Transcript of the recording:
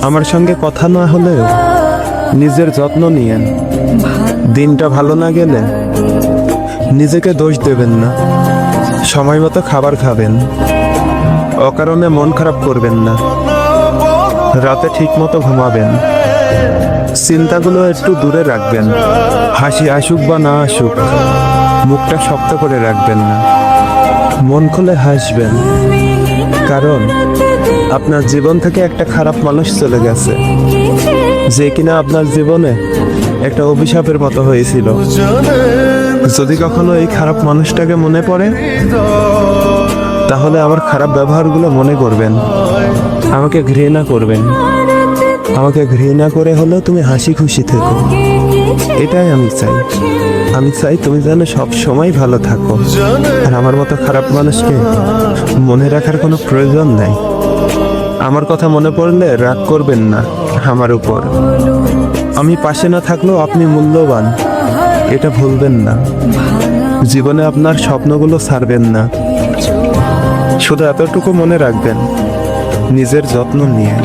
আমার সঙ্গে কথা না হলেও নিজের যত্ন নিয়েন। দিনটা ভালো না গেলে নিজেকে দোষ দেবেন না। সময় মতো খাবার খাবেন, অকারণে মন খারাপ করবেন না। রাতে ঠিক মতো ঘুমাবেন, চিন্তাগুলো একটু দূরে রাখবেন। হাসি আসুক বা না আসুক, মুখটা শক্ত করে রাখবেন না। মন খুলে হাসবেন, কারণ আপনার জীবন থেকে একটা খারাপ মানুষ চলে গেছে, যে কিনা আপনার জীবনে একটা অভিশাপের মতো হয়েছিল। যদি কখনো এই খারাপ মানুষটাকে মনে পড়ে, তাহলে আমার খারাপ ব্যবহারগুলো মনে করবেন, আমাকে ঘৃণা করবেন। আমাকে ঘৃণা করে হলেও তুমি হাসি খুশি থেকো, এটাই আমি চাই। আমি চাই তুমি যেন সব সময় ভালো থাকো, আর আমার মতো খারাপ মানুষকে মনে রাখার কোনো প্রয়োজন নাই। আমার কথা মনে পড়লে রাগ করবেন না আমার উপর। আমি পাশে না থাকলেও আপনি মূল্যবান, এটা ভুলবেন না। জীবনে আপনার স্বপ্নগুলো ছাড়বেন না। শুধু এতটুকু মনে রাখবেন, নিজের যত্ন নিয়ে।